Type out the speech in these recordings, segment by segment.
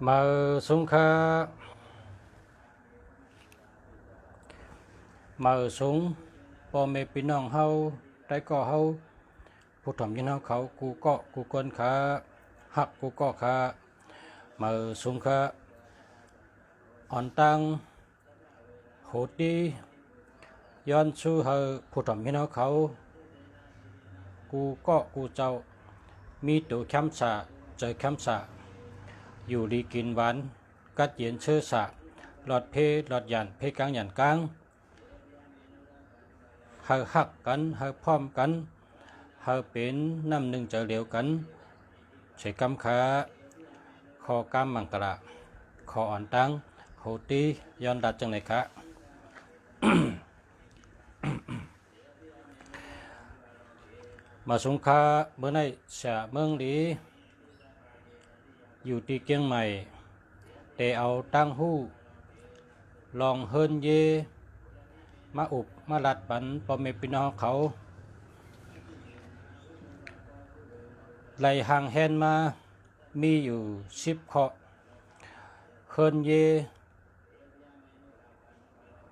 มาสงค่ามาสงพ่อแม่พี่น้องเฮาได้ก็เฮาผู้ทำยินเฮาเขากูก็กูคนขาหักกูก็ขามาสงค่าอ่อนตังโหดีย้อนสู้เฮาผู้ทำยินเฮาเขากูก็กูเจ้ามีตัวแคมสะเจอแคมสะอยู่ดีกินหวานกัดเย็นเชื่อสะหลอดเพหลอดหยันเพกลางหยันกลางเฮาหักกันเฮาพร้อมกันเฮาเป็นน้ำหนึ่งเจอเหลียวกันใช้กำขาคอกำมังกระคออ่อนตังโหตีย้อนดัดจังไหนคะมาสงคราเมื่อในเสียเมืองดีอยู่ที่เกียงใหม่แต่เอาตั้งหู้ลองเฮินเยมาอุบมาลัดปันพ่อแม่พี่น้องเขาไหลห่างแหนมามีอยู่10 ข้อเฮินเย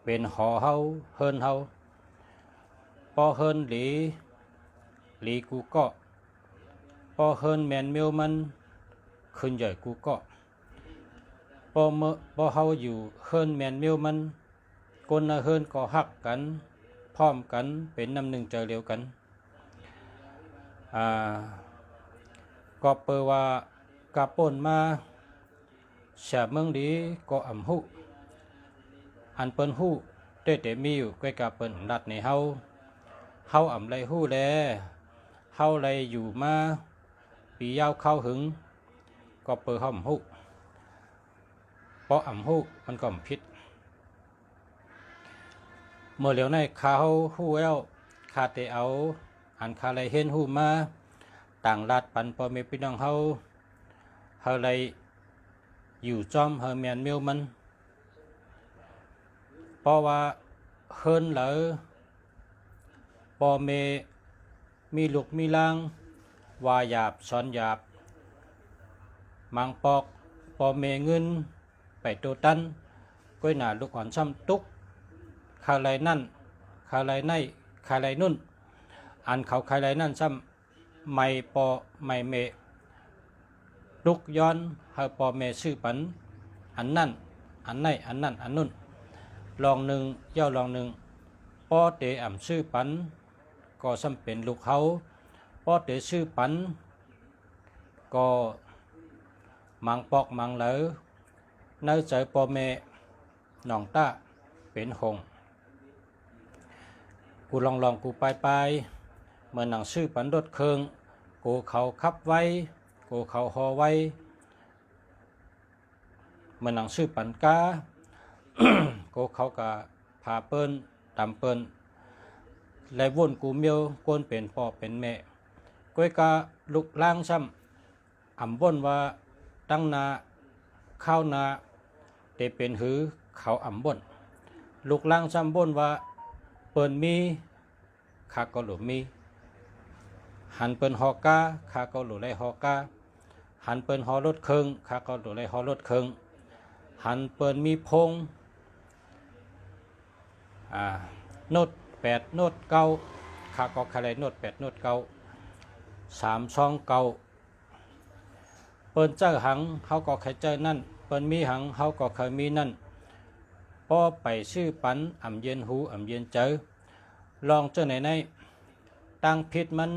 เป็นหอเฮาเฮินเฮาพอเฮินหลีกูก็พอเฮินแมนเมียวมันขึ้นใหญ่กูก็พอเฮาอยู่เฮินแมนเมียวมันคนเฮินก็หักกันพร้อมกันเป็นน้ำหนึ่งใจเดียวกันก็เปิดว่ากาป่นมาเสียเมืองดีก็อ่ำหูอันเปิ้นหูแต่มีอยู่ใกล้กับเปิ้นรัดในเฮาอ่ำไรหูแลเฮาไรอยู่มาปียาวเข้าหึงก็เปิดห้อมหูเพราะอ่ำหูมันก็ผิดเมื่อเหลียวในคาเฮาหูแล้วคาเตเอาอันคาไรเห็นหูมาต่างรัดปันพ่อแม่พี่น้องเฮาไรอยู่จอมเฮาแมนเมียวมันเพราะว่าเฮินเหลอพ่อแม่มีลูกมีลางว่าหยาบสอนหยาบมังปอกพ่อแม่เงินไปโตตันก้อยหนาลูกอ่อนซ้ำตุกคาไรนั่นคาไรในคาไรนุ่นอันเขาคาไรนั่นซ้ำไม่ปอไม่เมลุกย้อนให้ปอเมชื่อปันอันนั่นอันในอันนั่นอันนุ่นลองหนึ่งย่อลองหนึ่งปอเตอ่ำชื่อปันก็ซ้ำเป็นลูกเขาปอเตชื่อปันก็มังปอกมังเหลอในใจปอเมหนองตาเป็นหงกูลองกูไปเมื่อหนังชื่อปันรถเคืองกูเขาขับไว้กูเขาหอไว้เมื่อหนังชื่อปันกา กูเขากะพาเปิ้นตำเปิ้นและวนกูเมียวกวนเป็นพ่อเป็นแม่ก้อยกะลุกล่างซ้ำอ่ำวนว่าตั้งนาข้าวนาเตเป็นหือเขาอ่ำวนลุกล่างซ้ำวนว่าเปิ้นมีข้าก็หลุมีหันเปิ้นฮอกาข้าก็หลุไรฮอกาหันเปิ้นฮอรถเคิงข้าก็หลุไรฮอรถเคิงหันเปิ้นมีพงโนด8โนด9ข้าก็คาไรโนด8โนด9 3 2 9เปิ้นเจ้าหังเฮาก็ใครเจ้านั่นเปิ้นมีหังเฮาก็เคยมีนั่นพอไปชื่อปันอ่ำเย็นหูอ่ำเย็นเจอลองเจ้าไหนในตั้งพิษมัน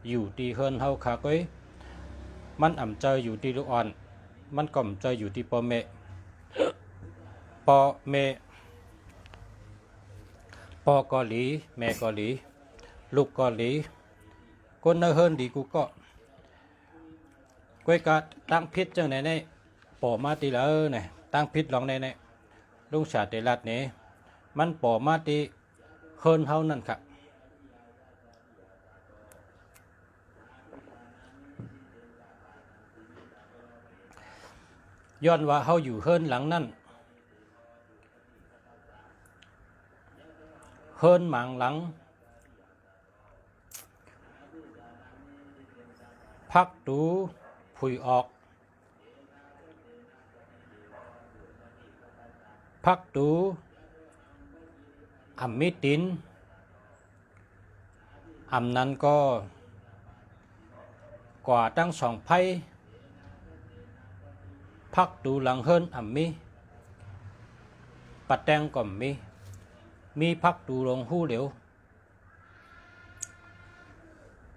อยู่ที่เฮินเฮาขาก้อยมันอ่ำเจออยู่ที่ลูกอ่อนมันก่อมเจออยู่ที่ปอเมปอเมปอเกาหลีแม่เกาหลีลูกเกาหลีคนเนเฮินดีกูก็ก้อยกะตั้งพิษเจ้าไหนในปอมาตีแล้วเนี่ยตั้งพิษลองในลุงชาติรัตเนี่ยมันปอมาตีเฮินเฮานั่นครับย้อนว่าเฮาอยู่เฮินหลังนั่นเฮินหมางหลังพักดูผุยออก พักตูอำมิตินอำนั้นก็กว่าตั้งสองไพ่พักตูหลังเฮิรนอำมีปัดแตงก็มีพักตูลงหู้เหลว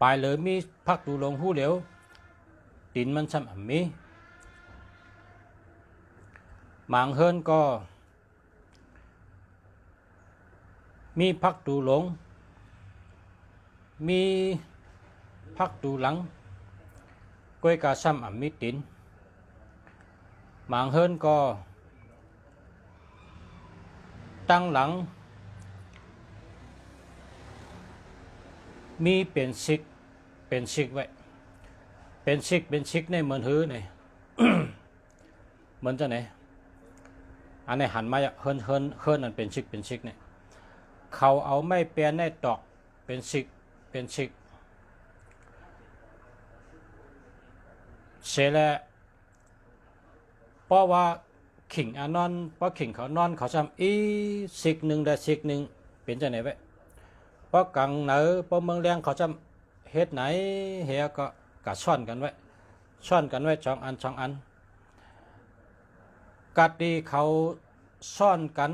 ปลายเลยมีพักตูลงหู้เหลวตินมันซ้ำอำมีหมางเฮิรนก็มีพักตูหลงมีพักตูหลังก้อยกาซ้ำอำมีตินหมางเฮิรนก็ตั้งหลังมีเป็นซิกไว้เป็นซิกในเหมือนหื้อนี่ เหมือนจะไหนอันนี้หันมาเฮิรนนั่นเป็นซิกเนี่ยเขาเอาไม้เปลี่ยนในตอกเป็นซิกเสร็จแล้วเพราะว่าขิงอานอนเพราะขิงเขานอนเขาซ้ำอีซิกหนึ่งได้ซิกหนึ่งเป็นจะไหนไว้เพราะกังเหนือเพราะเมืองแรงเขาซ้ำเฮ็ดไหนเฮียก็กะซ่อนกันไว้สองอันกัดดีเขาซ่อนกัน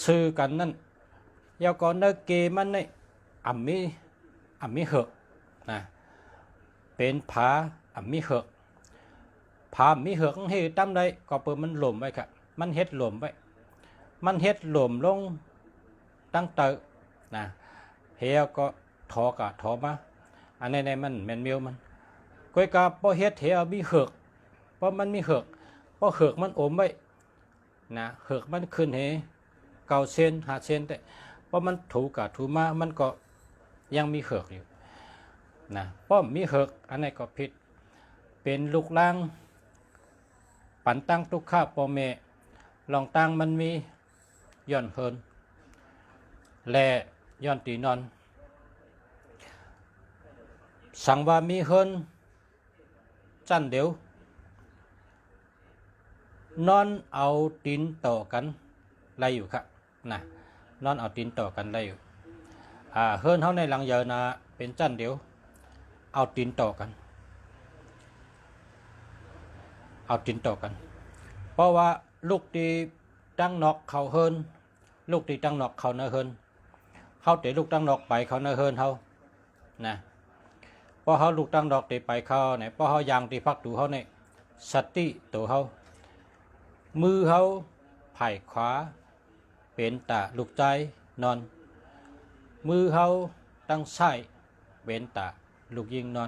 ซื้อกันนั่นยาวก่อนเนเกมันนี่อ่ำมีเหอะนะเป็นผาอ่ำมีเหอะผามีเหอะให้ตั้มได้ก็เปิดมันหล่มไว้ครับมันเฮ็ดหล่มไว้มันเฮ็ดหล่มลงตั้งเตอนะเฮียก็ถอมาอันในมันแมนมิวมันก้อยกาพอเฮ็ดเฮียมีเหอะเพราะมันมีเหอะเพราะเหอะมันอมไว้นะเหอะมันขึ้นเฮ9 เซน5 เซนแต่เพราะมันถูมามันก็ยังมีเหอะอยู่นะเพราะมีเหอะอันนี้ก็ผิดเป็นลูกล่างปันตั้งทุกข้าปอเมลองตั้งมันมีย่อนเฮิรนและย่อนตีนอนสั่งว่ามีเฮิรนจันเดียวนอนเอาตีนต่อกันไล่อยู่ครับนะนอนเอาตีนต่อกันไล่อยู่เฮิรนเขาในหลังเยอะนะเป็นจันเดียวเอาตีนต่อกันเพราะว่าลูกที่ตั้งนอกเขาเฮิรนลูกที่ตั้งนอกเขาเนเฮิรนเขาเตะลูกตั้งนอกไปเขาเนเฮิรนเขานะเพราะเขาลูกตั้งนอกเตะไปเขาเนี่ยเพราะเขายางที่พักดูเขาเนี่ยสติตัวเขามือเขาไผ่ขวาเป็นตาลูกใจนอนมือเขาตั้งซ้ายเป็นตาลูกยิงนอ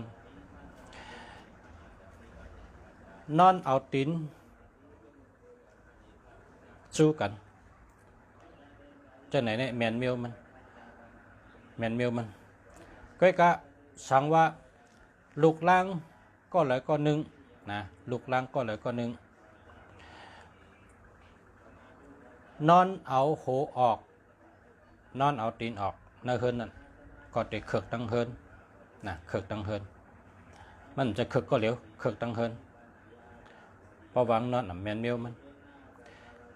นเอาตีนสู้กันจะไหนเนี่ยแมนมิวมันก็กะสั่งว่าลูกล่างก็เลยก็หนึ่งนะลูกล่างก็เลยก็หนึ่งนอนเอาโหออกนอนเอาตีนออกในเฮิรนนั่นก็จะเขิกตั้งเฮิรนนะเขิกตั้งเฮิรนมันจะเขิกก็เหลวเขิกตั้งเฮิรนพอวางนอนแมนมิวมัน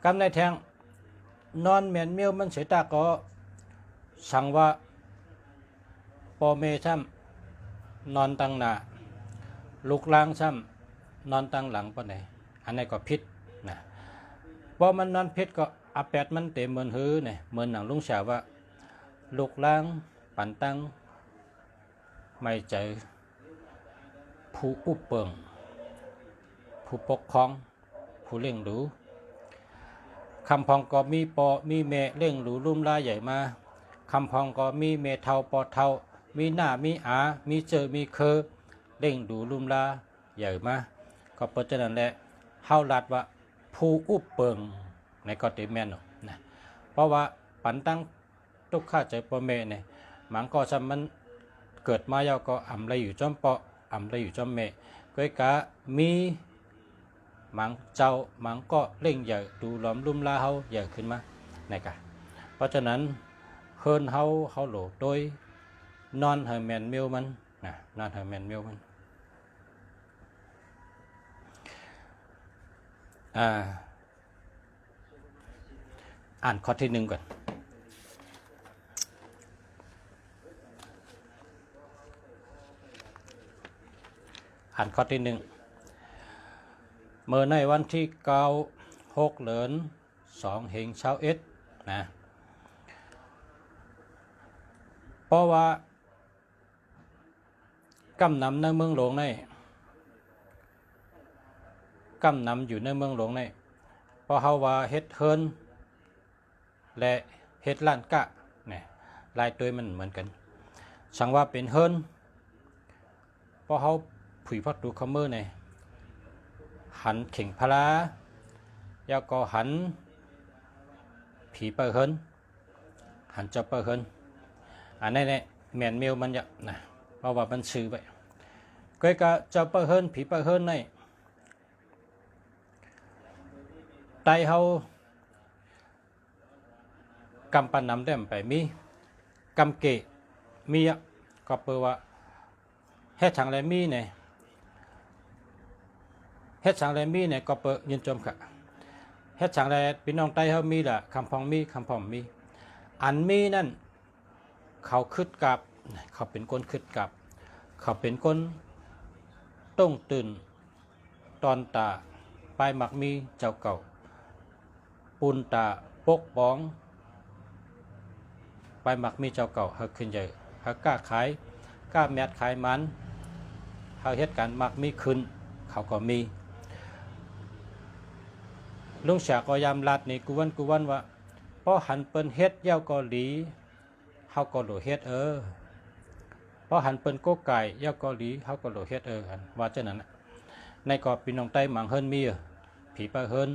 กำในแทงนอนแมนมิวมันเสียตาก็สั่งว่าปอเมช่ำนอนตั้งหน้าลูกล่างช่ำนอนตั้งหลังปะไหนอันนี้ก็พิษนะพอมันนอนพิษก็อาแปดมันเต็มเหมือนหื้อเนี่ยเหมือนหนังลุงเฉาว่าลูกล่างปั่นตั้งไม่เจอผู้อุปเปิงผู้ปกครองผู้เล่งหรูคำพองก็มีปอมีเมเล่งหรูลุ่มลาใหญ่มาคำพองก็มีเมเทาปอเทามีหน้ามีมีเจอมีเคอเล่งดูลุ่มลาใหญ่มาก็เพราะฉะนั้นแหละเฮาลัดว่าผู้อุปเปิงในก็ติแม่นนะเพราะว่าปันตั้งทุกข้าใจปอเมเนี่ยหมังก็ซ้ำมันเกิดมาเยาก็อ่ำไรอยู่จอมปออ่ำไรอยู่จอมเมก้อยกะมีหมังเจ้าหมังก็เล่งใหญ่ดูล้อมลุ่มลาเฮาใหญ่ขึ้นมาในกะเพราะฉะนั้นเฮิรนเฮาโหลโดยนอนเฮอร์แมนมิลมันนะนอนเฮอร์แมนมิลมัน อ่านข้อที่หนึ่งก่อนอ่านข้อที่หนึ่งเมื่อในวันที่9 6 เดือน2เฮงเช้าเอ็ดนะเพราะว่ากำนำในเมืองหลวงในกำนำอยู่ในเมืองหลวงในเพราะเขาว่าเฮ็ดเฮินและเฮ็ดล้านกะเนี่ยลายตัวมันเหมือนกันสั่งว่าเป็นเฮินเพราะเขาผุยพักดูคอมเมอร์ในหันเข่งพลาแล้วก็หันผีเปิดเฮินหันเจ้าเปิดเฮินอันนี้เนี่ยแมนเมลมันจะนะเพราะว่ามันซื้อไปก็จะเจ้าเปิดเฮินผีเปิดเฮินในไตเขากำปันนำได้ไปมีกำเกะมีก็เปิดว่าเฮ็ดทางไรมีเนี่ยเฮ็ดทางไรมีเนี่ยก็เปิดยินจมค่ะเฮ็ดทางไรพี่น้องไตเขามีละคำพองมีคำพองมีอันมีนั่นเขาคึดกับเขาเป็นคนคึดกับเขาเป็นคนต้องตื่นตอนตาปลายหมักมีเจ้าเก่าปูนตาปกป้องไปหมักมีเจ้าเก่าเฮาขึ้นใหญ่เฮากล้าขายกล้าแมดขายมันเฮาเฮ็ดการหมักมีขึ้นเขาก็มีลุงฉากก็ยามลัดนี่กูวันว่าพอหันเปิ้นเฮ็ดเย้าเกาหลีเฮาก็โหลเฮ็ดพอหันเปิ้นโกไก่เย้าเกาหลีเฮาก็โหลเฮ็ดกันว่าจังนั้นในกอบพี่น้องใต้หมังเฮิรนมีผีปลาเฮิรน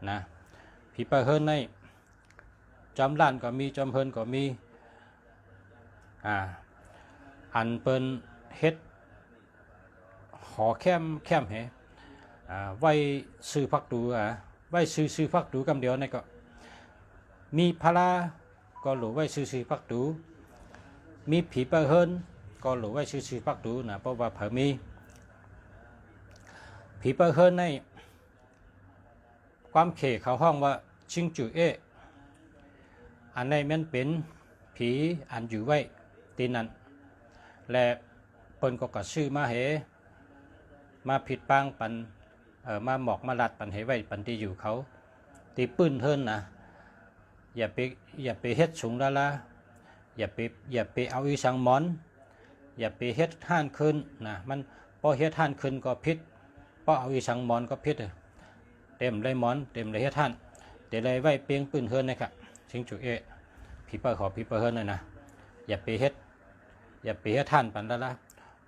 นะผีปลาเฮิรนในจำล้านก็มีจำเฮิรนก็มีอันเปิ้นเฮ็ดหอแคมเหไว้ซื้อพักดูไว้ซื้อพักดูกำเดียวนี่ก็มีพลาก็หลูไว้ซื้อพักดูมีผีปลาเฮิรนก็หลูไว้ซื้อพักดูนะเพราะว่าเผอมีผีปลาเฮิรนในความเขเขาห้องว่าชิงจืออันในมันเป็นผีอันอยู่ไว้ตีนั้นและเปิ้นก็กระชื่อมาเหมาผิดปังปันมาหมอกมาลัดปันเหไว้ปันที่อยู่เขาตีปื้นเฮิรนนะอย่าไปเฮ็ดสูงละอย่าไปเอาอีสังหมอนอย่าไปเฮ็ดห่านขึ้นนะมันพอเฮ็ดห่านขึ้นก็พิษพอเอาอีสังหมอนก็พิษเต็มเลยหมอนเต็มเลยเฮ็ดห่านเดี๋ยวเลยไว้เปียงปื้นเฮิรนนะครับชิงจุผีเปิดขอผีเปิดเฮิรนเลยนะอย่าไปเฮ็ดห่านปันละ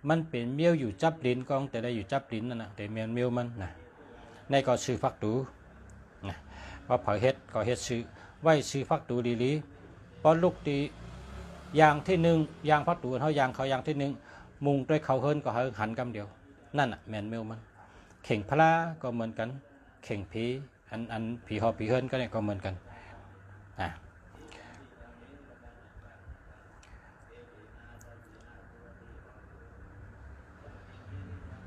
มันเป็นเมียวอยู่จับลิ้นกองแต่ได้อยู่จับลิ้นนั่นนะแต่เมียวมันนะในก็ซื้อฟักดูนะว่าเผยเฮ็ดก็เฮ็ดซื้อไว้ซื้อฟักดูดีๆพอลูกตียางที่หนึ่งยางพักดูเขายางที่หนึ่งมุงด้วยเขาเฮิรนก็หันกำเดียวนั่นน่ะแมนเมียวมันเข่งพลาก็เหมือนกันเข่งผีอันผีหอผีเฮิรนก็เนี่ยก็เหมือนกัน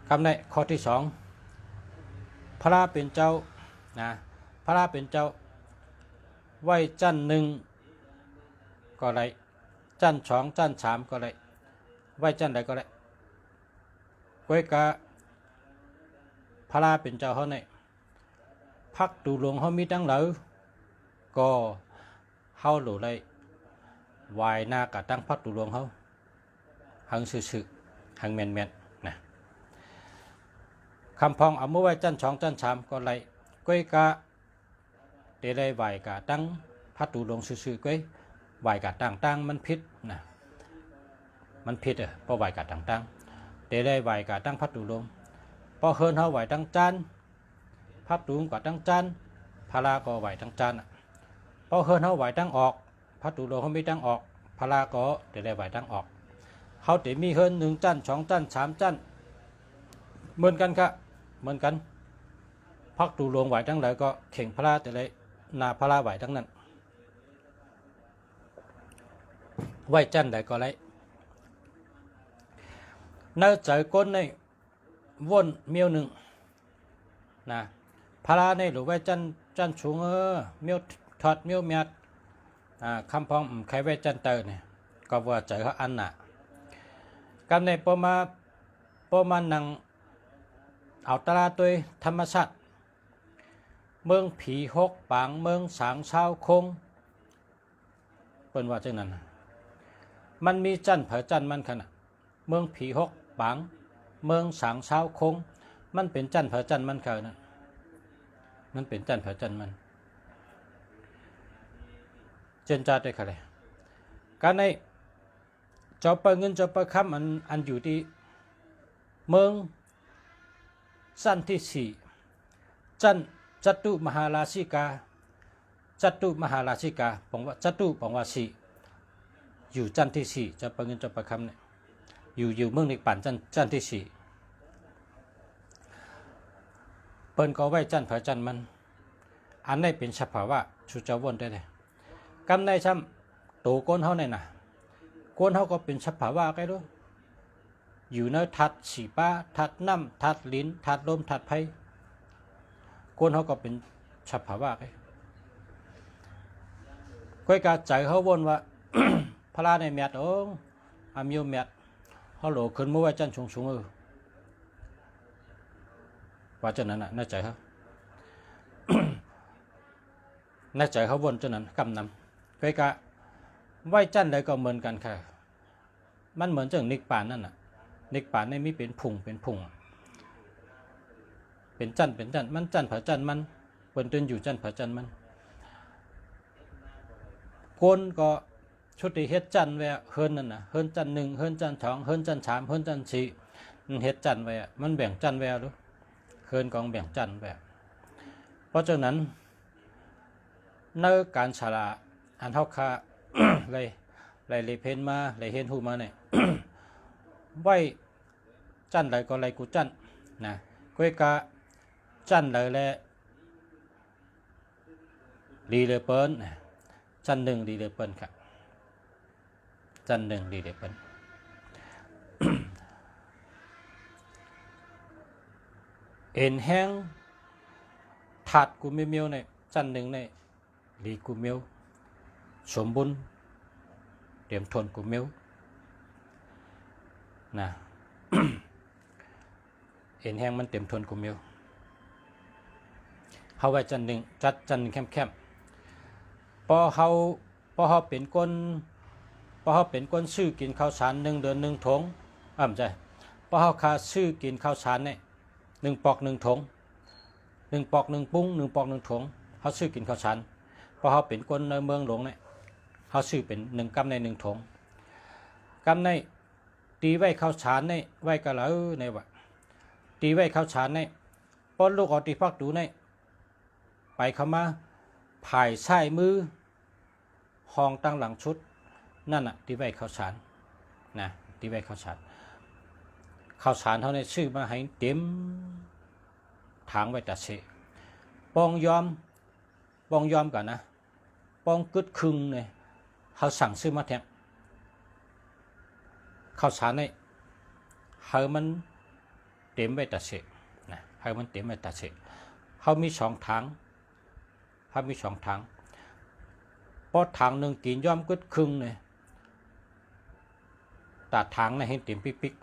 คำในข้อที่สองพระเป็นเจ้านะพระเป็นเจ้าไหวจันหนึ่งก็ไรจันสองจันสามก็ไรไหวจันใดก็ไรก้อยกะพระเป็นเจ้าเขาเนี่ยพักดูหลวงเขามีตั้งเหลอก็เขาหลุดได้วายหน้ากะตั้งพักดูหลวงเขาหังซื่อหังแมนนะคำพองเอาเมื่อไว้จันสองจันสามก็ไรก้อยกะเดได้ไหวกะตั้งพัดดูลงซื่อๆก้อยไหวกะตั้งมันพิษนะมันพิษเพราะไหวกะตั้งเดได้ไหวกะตั้งพัดดูลงพอเฮิรนเขาไหวตั้งจันพัดดูกะตั้งจันพลาก็ไหวตั้งจันพอเฮิรนเขาไหวตั้งออกพัดดูลงเขาไม่ตั้งออกพลาก็เดได้ไหวตั้งออกเขาเดมีเฮิรนหนึ่งจันสองจันสามจันเหมือนกันครับเหมือนกันพักดูลงไหวทั้งหลายก็เข่งพระแต่เลยนาพระไหวทั้งนั้นไหวจันใดก็ไรน่าใจก้นในวนเมียวหนึ่งนะพระในหรือไหวจันสูงเมียว ทอดมิ้วเมียดคำพองใครไว้จันเตอร์เนี่ยก็ว่าเจอเขาอันน่ะกันในประมาณนังเอาตลาดตัวธรรมชาติเมืองผีหกปางเมืองสางชาวคงเป็นว่าจังนั้นมันมีจันเผอจันมันขนาดเมืองผีหกปางเมืองสางชาวคงมันเป็นจันเผอจันมันเขานะมันเป็นจันเผอจันมันเจนจ่าได้ค่ะเลยการในเจ้าเปิงเงินเจ้าเปิงคำอันอยู่ที่เมืองสั้นที่สี่จันจตุมหาราชิกาจตุมหาราชิกาบอกว่าจตุบอกว่าสี่อยู่จันที่สี่เจ้าเปิงเงินเจ้าเปิงคำเนี่ยอยู่เมืองนิป่านจันที่สี่เปิ้นก็ไว้จันเผอจันมันอันนี้เป็นสภาวะชุจวนได้เลยกำในช้ำตัวก้นเขาเนี่ยนะก้นเขาก็เป็นสภาวะไงด้วยอยู่ในทัดสีป้าทัดน้ำทัดลิ้นทัดลมทัดไผ่ก้นเขาก็เป็นสภาวะไงก้อยกาใจเขาวนว่า พระในเมียดอามิวเมียดเขาโหลขึ้นมาไว้จันสูงว่าจันนั้นน่ะน่าใจเขาน่าใจเขาวนจันนั้นกำนำก้อยกาไหวจันใดก็เหมือนกันค่ะมันเหมือนจังนิกปานนั่นน่ะนิกปานในมีเป็นพุงเป็นจันมันจันเผอจันมันเปิ้นตื่นอยู่จันเผอจันมันคนก็ชุดที่เฮ็ดจันไว้เฮิรนนั่นน่ะเฮิรนจันหนึ่งเฮิรนจันสองเฮิรนจันสามเฮิรนจันสี่เฮ็ดจันไว้มันแบ่งจันไว้ดูเฮิรนกองแบ่งจันไว้เพราะฉะนั้นในการฉลาดอันเท่าค่า เลยเพนมาเลยเห็นหูมาเนี่ย ไว้จันเลยก็เลยกูจันนะก้อยกะจันเลยแหละดีเลยเปิ้นจันหนึ่งดีเลยเปิ้นครับจันหนึ่งดีเลยเปิ้น เอ็นแห้งถาดกูเมียวเนี่ยจันหนึ่งเนี่ยดีกูเมียวสมบูรณ์เตรียมทนกูเมียวนะ เอ็นแห้งมันเต็มทนกูเมียวเขาไว้จันหนึ่งจัดจันเข้มพอเขาเป็นก้นซื้อกินข้าวสาร1 เดือน 1 ถุงไม่ใช่พอเขาคาซื้อกินข้าวสารเนี่ย1 ปอก 1 ถุง1 ปอก 1 ปุ้ง1 ปอก 1 ถุงเขาซื้อกินข้าวสารพอเขาเป็นก้นในเมืองหลวงเนี่ยเขาซื้อเป็น1 กำใน1 ถุงกำในตีไว้ข้าวสารเนี่ยไว้กะเหลาในวะตีไว้ข้าวสารเนี่ยป้อนลูกออกตีพักดูเนี่ยไปเข้ามาผายใส่มือห้องตั้งหลังชุดนั่นน่ะตีไว้ข้าวสารนะตีไว้ข้าวสารเท่านี้ซื้อมาให้เต็มถางไว้ตัดเสปองยอมกันนะปองกึดครึ่งเนี่ยเขาสั่งซื้อมาแทงข้าวสารเนี่ยให้มันเต็มไว้ตัดเสนะให้มันเต็มไว้ตัดเสเขามี2 ถังพอถังหนึ่งกินย่อมกึดครึ่งเนี่ยตัดถังเนี่ยให้เต็มปิ๊ก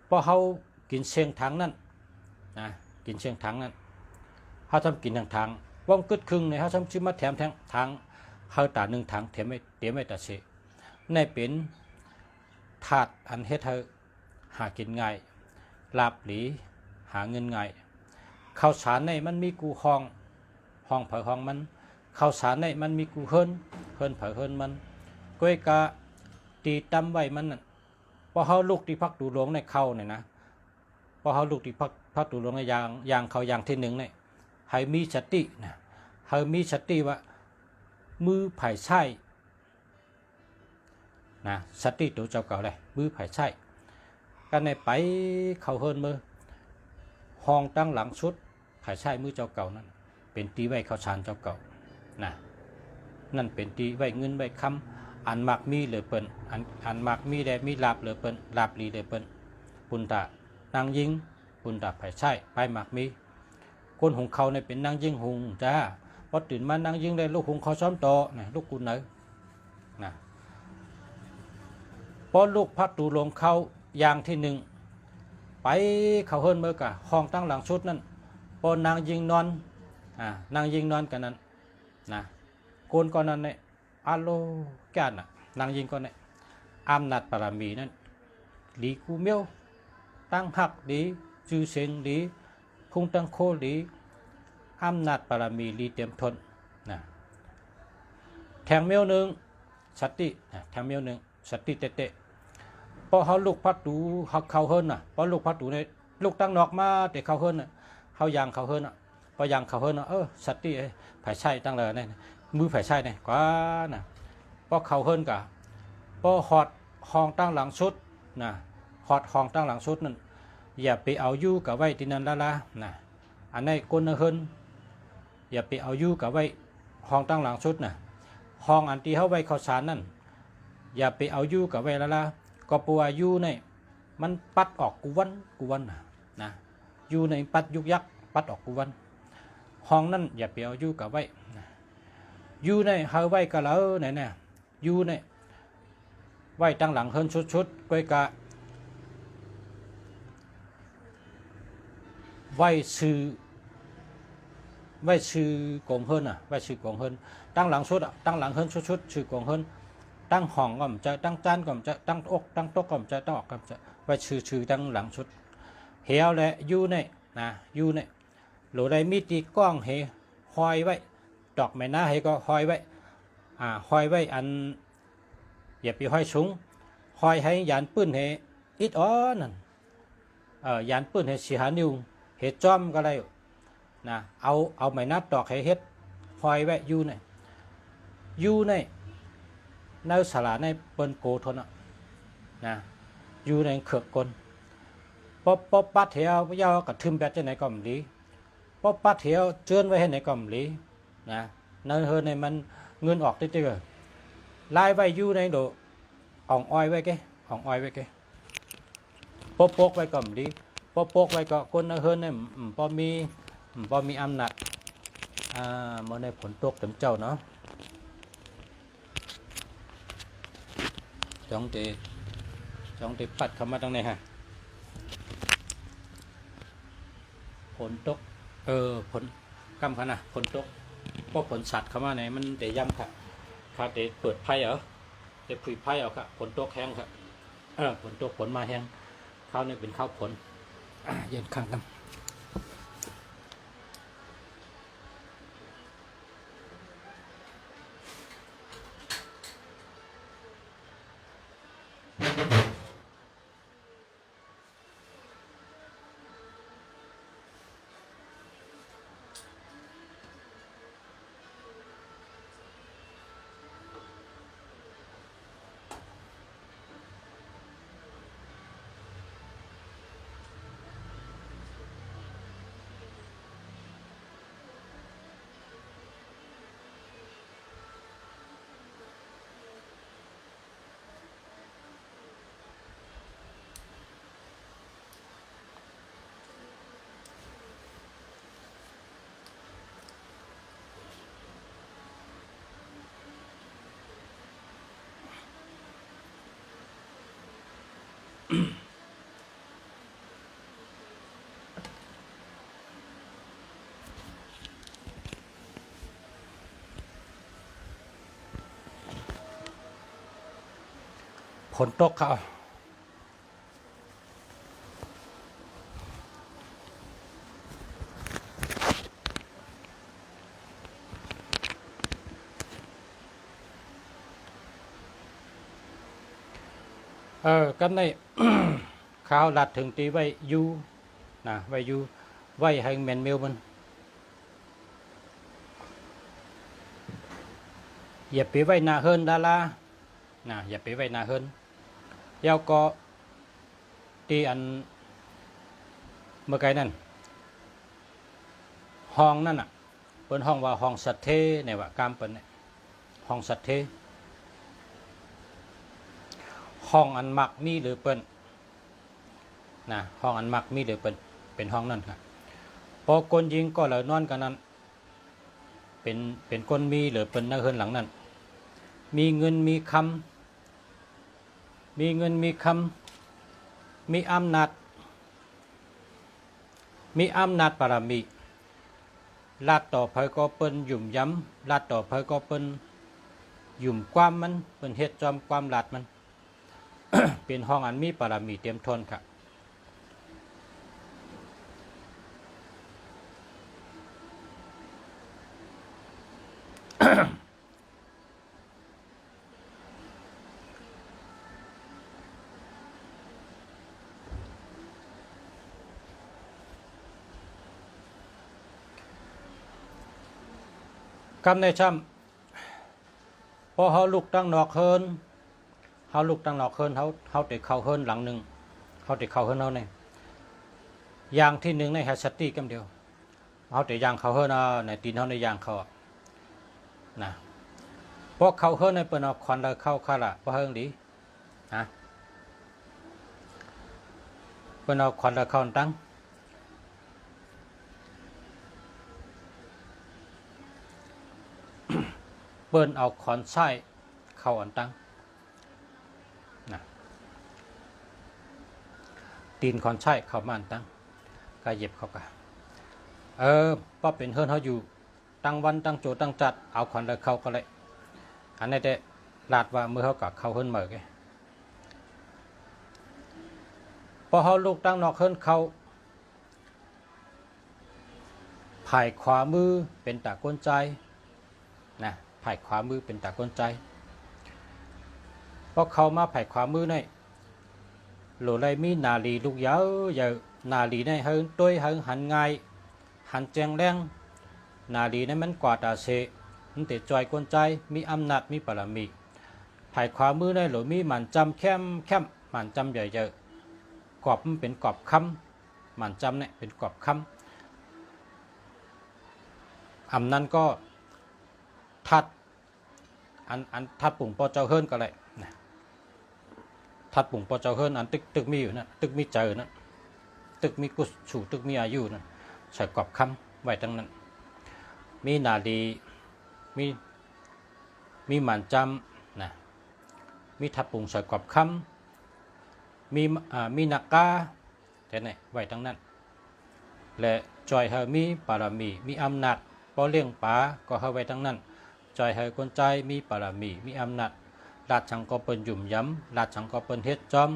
พอเขากินเชียงถังนั่นนะกินเชียงถังนั่นเขาทำกินทางถังว่องกึดครึ่งเนี่ยเขาทำซื้อมาแถมถังเขาตัด1 ถังเต็มไว้ตัดเสในเป็นถาดอันเฮ็ดให้หากินง่ายลาบหลีหาเงินง่ายข้าวสารในมันมีกูห้องเผอห้องมันข้าวสารในมันมีกูเฮิรนเผอเฮิรนมันก้อยกะตีตำไว้มันนั่นพอเขาลูกที่พักดูหลวงในเข้าเนี่ยนะพอเขาลูกที่พักดูหลวงในยางเขายางที่1เนี่ยให้มีสตินะให้มีสติว่ามือไผ่ใช่นะสติตัวเจ้าเก่าเลยมือไผ่ใช่กันในไปเขาเฮิรนมือห้องตั้งหลังชุดไผ่ใช่มือเจ้าเก่านั่นเป็นตีไว้ข้าวสารเจ้าเก่านะนั่นเป็นตีไว้เงินไว้คำอันมากมีเลยเปิ้นอันมากมีได้มีลาบเลยเปิ้นลาบลีเลยเปิ้นปุนตะนางยิงปุนตะไผ่ใช่ไปมากมีคนหุงเขาเนี่ยเป็นนางยิงหุงจ้า พอตื่นมานั่งยิงได้ลูกหุงข้าวซ้อมโตนะลูกกูเนอนะพอลูกพัดตูลงเข้าอย่างที่หนึ่งไปเขาเฮิรนเมื่อกะห้องตั้งหลังชุดนั่นพอนางยิงนอนนางยิงนอนกันนั้นนะโกนก่อนนั้นเนี่ยอาโลแก่น่ะนางยิงก่อนเนี่ยอำนาจปรามีนั่นหลีกูเมียวตั้งหักดีจือเสียงดีพุงตั้งโคดีอำนาจปรามีลีเต็มทนนะแทงเมียวหนึ่งสติแทงเมียวหนึ่งสติเตะพอเขาลูกพัดตูเขาเฮิรนน่ะพอลูกพัดตูเนี่ยลูกตั้งนอกมาแต่เขาเฮิรนน่ะเขายางเขาเฮิรนน่ะพอยางเขาเฮิรนน่ะสติไผ่ใช่ตั้งเลยเนี่ยมือไผ่ใช่เนี่ยกว่าน่ะพอเขาเฮิรนกะพอหอดห้องตั้งหลังชุดนะหอดห้องตั้งหลังชุดนั่นอย่าไปเอายู่กับไว้ที่นั่นละนะอันนี้ก้นเฮิรนอย่าไปเอายู่กับไว้ห้องตั้งหลังชุดนะห้องอันที่เขาไว้ข้าวสารนั่นอย่าไปเอายู่กับไว้ละก็ปัวยู่เนี่ยมันปัดออกกูวันนะยู่ในปัดยุกยักปัดออกกูวันห้องนั่นอย่าไปเอายู่กับไว้นะยู่ในเขาไว้กับเราเนี่ยยู่ในไว้ตั้งหลังเฮิรนชุดก้อยกะไว้ชื่อกงเฮิรนไว้ชื่อกงเฮิรนตั้งหลังชุดตั้งหลังเฮิรนชุดชื่อกงเฮิรนตั้งห้องก็มจะตั้งจานก็มจะตั้งอกตั้งโต๊ะก็มจะตั้งออกก็มจะไว้ชื่อตั้งหลังชุดเหี่ยวและยู่ในนะยู่ในหรือใดมีตีกล้องเหหอยไว้ดอกไม้หน้าให้ก็หอยไว้หอยไว้อันอย่าไปห้อยสูงหอยให้ยานปืนให้อิดนั่นยานปืนให้สีหานิ้วเห็ดจอมก็ได้นะเอาไม้หน้าดอกให้เฮ็ดหอยไว้อยู่ในในสาราในเปิ้นโกทนนะอยู่ในเขือกกลป๊อปัดเหี่ยวยาวกับทึมแบบจะไหนก็มลีป๊อปัดเหี่ยวเจือนไว้ให้ไหนก็มลีนะนั่นเฮอในมันเงินออกได้ๆลายไว้อยู่ในโดอ่องอ้อยไว้แกอ่องอ้อยไว้แกป๊อปกไว้ก็มลีป๊อปกไว้ก็คนเฮอเนี่ยพอมีอำนาจเมื่อในผลตกเต็มเจ้าเนาะจ้องเตปัดเข้ามาตรงไหนฮะผลตกผลกำขนาดผลตกเพราะผลสัตว์เข้ามาไหนมันเตะย่ำค่ะข้าเตะเปิดไพ่เตะผุยไพ่ค่ะผลตกแห้งค่ะผลตกผลมาแห้งข้าวนี่เป็นข้าวผลเย็นข้างกันผลตกเขากันใน ข้าวลัดถึงตีไว้ยูนะไว้ยูไว้ให้แมนเมลมันอย่าไปไว้หน้าเฮิรนดารานะอย่าไปไว้หน้าเฮิรนแล้วก็ตีอันเมื่อไกลนั่นห้องนั่นเปิ้นห้องว่าห้องสัตเทเนี่ยว่ากามเปิ้นเนี่ยห้องสัตเทห้องอันมักมีหรือเปิ้นนะห้องอันมักมีหรือเปิ้นเป็นห้องนั่นครับพอคนยิงก็เลยนอนกันนั้นไป เป็นคนมีหรือเป็นนักเฮินหลังนั้นมีเงินมีคำมีอำนาจบารมีลาดต่อเผยก็เปิ้นหยุ่มย้ำลาดต่อเผยก็เปิ้นหยุ่มความมันเปิ้นเฮ็ดจอมความลาดมัน เป็นห้องอันมีบารมีเต็มทนครับคำในช่ำพอเขาลุกตั้งนอกเฮินเขาลุกตั้งนอกเฮินเขาติดเข้าเฮินหลังหนึ่งเขาติดเข้าเฮินเขาเนี่ยอย่างที่หนึ่งในแฮชตี้กันเดียวเขาติดยางเขาเฮินในตีนเขาในยางเขานะพวกเขาเฮินในเปิดเอาควันเลยเข้าข้าละเพราะเฮิงดีนะเปิดเอาควันเลยเข้าตั้งเปิ้นเอาขอนไส้เข้าอันตั้งนะตีนขอนไส้เข้ามาอันตั้งก็เย็บเข้ากันป้าเป็นเฮิรนเขาอยู่ตั้งวันตั้งโจตั้งจัดเอาขอนเลยเข้าก็เลยอันนี้แต่ลาดว่าเมื่อเขากับเข้าเฮิรนเหมือนกันพอเขาลูกตั้งนอกเฮิรนเข้าภายขวามือเป็นตาก้นใจนะภายขวามือเป็นตาก้นใจพอเข้ามาภายขวามือในโหลเลยมีนาลีลูกยาวใหญ่นาลีในเฮิรนตัวเฮิรนหันง่ายหันแจงแรงนาลีในมันกว่าตาเสมันติดจอยก้นใจมีอำนาจมีบารมีภายขวามือในโหลมีหมันจำแคมหมันจำใหญ่ๆกรอบมันเป็นกรอบคำหมันจำเนี่ยเป็นกรอบคำนั้นก็ทัดอันทัดปุ่งปอเจ้าเฮิรนก็เลยนะทัดปุ่งปอเจ้าเฮิรนอันตึกมีอยู่นะตึกมีเจอนะตึกมีกุศชูตึกมีอายุนะใส่กรอบคำไว้ทั้งนั้นมีนาดีมีหมันจำนะมีทัดปุ่งใส่กรอบคำมีนักกาแต่ไหนไว้ทั้งนั้นและจอยเฮามีบารมีมีอำนาจพอเลี้ยงป๋าก็เฮาไว้ทั้งนั้นจอยเฮาคนใจมีบารมีมีอำนาจลาดชังก็เปิ้นหยุ่มย้ำลาดชังก็เปิ้นเฮ็ดจอม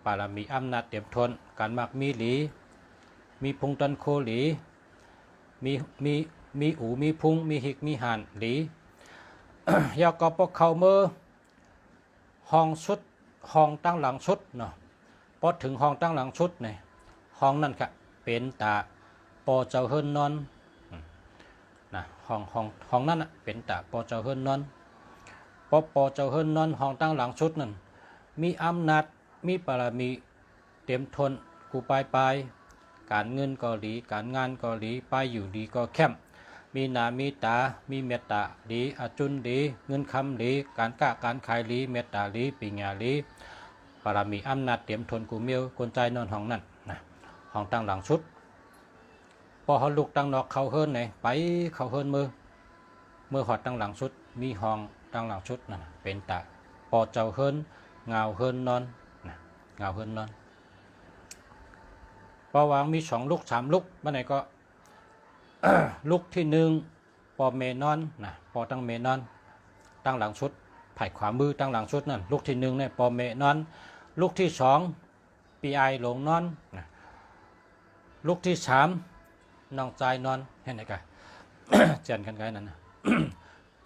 บารมีอำนาจเต็มทนการมักมีหลีมีพุงตันโคหลีมีอูมีพุงมีหิกมีห่านหลี ยาก็ปกเข้ามือห้องชุดห้องตั้งหลังชุดเนาะพอถึงห้องตั้งหลังชุดเนี่ยห้องนั่นค่ะเป็นตาปอเจ้าเฮิรนนอนนะห้องนั่นเป็นตาปอเจ้าเฮิรนนอนปอเจ้าเฮิรนนอนห้องตั้งหลังชุดนั่นมีอำนาจมีบารมีเต็มทนกูปลายการเงินก็ดีการงานก็ดีไปอยู่ดีก็แคมมีหน้ามีตามีเมตตาดีอาจุนดีเงินคำดีการก้าการขายดีเมตตาดีปิญญาดีบารมีอำนาจเต็มทนกูเมียวคนใจนอนห้องนั่นนะห้องตั้งหลังชุดพอเขาลุกตั้งนอกเขาเฮิรนไหนไปเขาเฮิรนมือหอดตั้งหลังชุดมีห้องตั้งหลังชุดนะเป็นตาปอเจ้าเฮิรนเงาเฮิรนนอนนะเงาเฮิรนนอนพอวางมี2 ลูก3 ลูกเมื่อไหร่ก็ ลูกที่1ปอเมนอนนะปอตั้งเมนอนตั้งหลังชุดไผ่ขวามือตั้งหลังชุดนั่นลูกที่1เนี่ยปอเมนอนลูกที่2ปีไอหลงนอนนะลูกที่3น้องใจนอนเห็นไหมกัน เจนกันไงนั่นนะ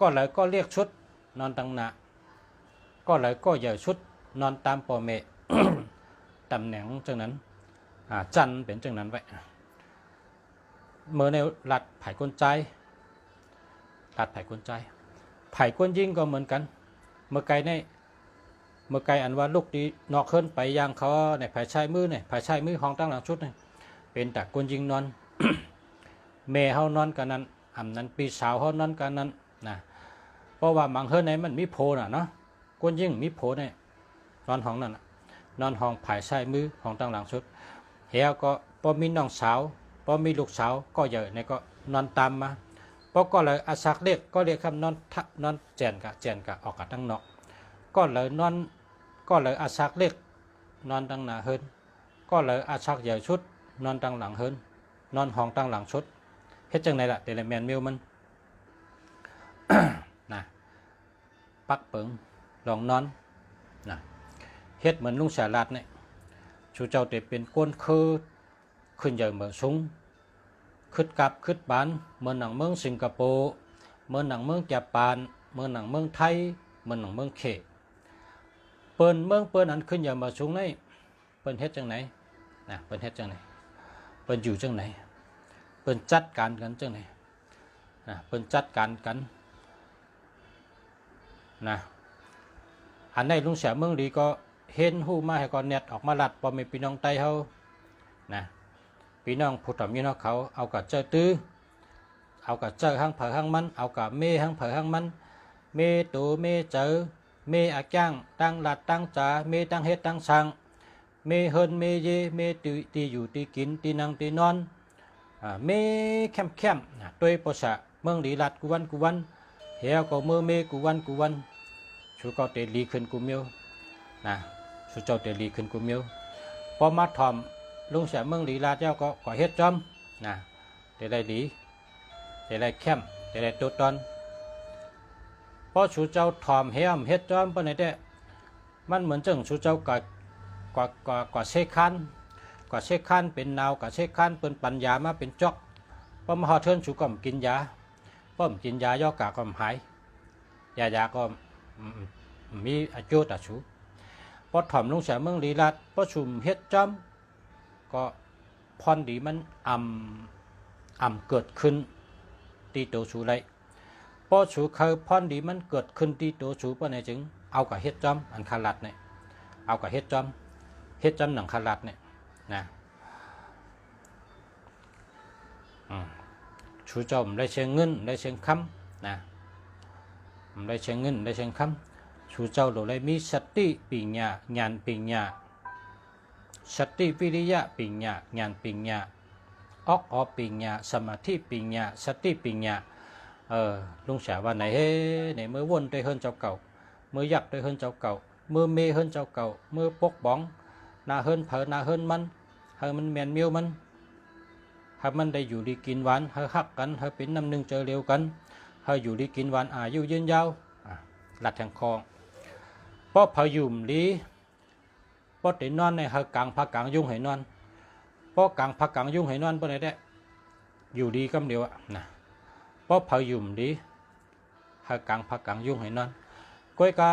ก็เลยก็เรียกชุดนอนตั้งหน้าก็เลยก็เหย่อชุดนอนตามปอเม ตำแหน่งจังนั้นจันเป็นจังนั้นไว้เมื่อในหลัดไผ่ก้นใจหลัดไผ่ก้นใจไผ่ก้นยิ่งก็เหมือนกันเมื่อไกลอันว่าลูกดีนอกเฮิรนไปยางเขาในไผ่ชายมือเนี่ยไผ่ชายมือห้องตั้งหลังชุดเนี่ยเป็นแต่ก้นยิ่งนอน เมเฮานอนกันนั้นนั้นปีสาวเฮานอนกันนั้นนะเพราะว่าบางเฮิรนไหนมันมีโพน่ะเนาะก้นยิ่งมีโพเนี่ยนอนห้องนั่นนอนห้องไผ่ชายมือห้องตั้งหลังชุดเฮียก็พอมีน้องสาวพอมีลูกสาวก็เยอะเนี่ยก็นอนตามมา เพราะก็เลยอาศักเรียกก็เรียกคำนอนแจนกะออกกะตั้งนอกก็เลยนอนก็เลยอาศักเรียกนอนตั้งหน้าเฮินก็เลยอาศักใหญ่ชุดนอนตั้งหลังเฮินนอนห้องตั้งหลังชุดเฮ็ดจังไดล่ะแต่ละแมนมิวมัน นะปักเปิงลองนอนนะเฮ็ดเหมือนลุงสาลัดเนี่ยชูเจ้าเตเป็นก้นคือขึ้นใหญ่เหมือนสูงขึ้นกับขึ้นบ้านเหมือนหนังเมืองสิงคโปร์เหมือนหนังเมืองญี่ปุ่นเหมือนหนังเมืองไทยเหมือนหนังเมืองเขเปิ้นเมืองเปิ้นอันขึ้นใหญ่มาสูงนี่เปิ้นเฮ็ดจังไหนนะเปิ้นเฮ็ดจังไหนเปิ้นอยู่จังไหนเปิ้นจัดการกันจังไหนนะเปิ้นจัดการกันนะอันในลุงเสียเมืองดีก็เห็นหูมาให้ก่อนเน็ตออกมาลัดพอมีพี่น้องไต้เฮานะพี่น้องผู้ต่อมีน้องเขาเอากับเจ้าตื้อเอากับเจ้าห้างเผอห้างมันเอากับเมห้างเผอห้างมันเมตูเมเจอเมอาจ้างตั้งหลัดตั้งจ่าเมตั้งเฮ็ดตั้งสั่งเมเฮินเมเยเมตีอยู่ตีกินตีนั่งตีนอนเมเข้มด้วยภาษาเมืองดีลัดกูวันเฮียก็เมื่อเมกูวันชูก็เตลีขึ้นกูเมียวนะชูเจ้าเตลีขึ้นกูเมียวพอมาถ่อมลุงเสียเมืองดีลาเจ้าก็เฮ็ดจอมนะเตได้ดีเตได้เข้มเตได้ตัวตอนพอชูเจ้าถ่อมเฮียมเฮ็ดจอมปะไหนเด้มันเหมือนจังชูเจ้ากว่าเชคคันกว่าเชคคันเป็นนาวกว่าเชคคันเป็นปัญญามาเป็นจอกพอมาหอเทินชูก็กินยาป้อมกินยาย่อกาก็หายยาก็มีอายุตาชูพอถ่อมลุงเสียเมืองดีลาพอชุมเฮ็ดจอมก็พรดีมันเกิดขึ้นที่ตัวชูไรพอชูเคยพรดีมันเกิดขึ้นที่ตัวชูเพราะไหนจึงเอากับเฮ็ดจอมอันคาลัดเนี่ยเอากับเฮ็ดจอมหนังคาลัดเนี่ยนะชูเจ้าได้เชียงเงินได้เชียงคำนะได้เชียงเงินได้เชียงคำชูเจ้าเราได้มีสติปัญญาญาณปัญญาสติวิริยะปัญญาญาณปัญญาออกปัญญาสมาธิปัญญาสติปัญญาลุงเสียว่าไหนเฮ้ในเมื่อวนได้เฮิรนเจ้าเก่าเมื่อยักได้เฮิรนเจ้าเก่าเมื่อเมเฮิรนเจ้าเก่าเมื่อปกบ้องนาเฮิรนเผอนาเฮิรนมันให้มันแมนเมียวมันให้มันได้อยู่ดีกินหวานให้ฮักกันให้เป็นน้ำหนึ่งเจอเร็วกันให้อยู่ดีกินหวานอายุยืนยาวหลัดแทงคองเพราะพายุมลีเพราะตินอนในให้กลางพักกลางยุ่งให้นอนเพราะกลางพักกลางยุ่งให้นอนเพราะไหนได้อยู่ดีกำเดียวนะเพราะพายุมลีให้กลางพักกลางยุ่งให้นอนก้อยกะ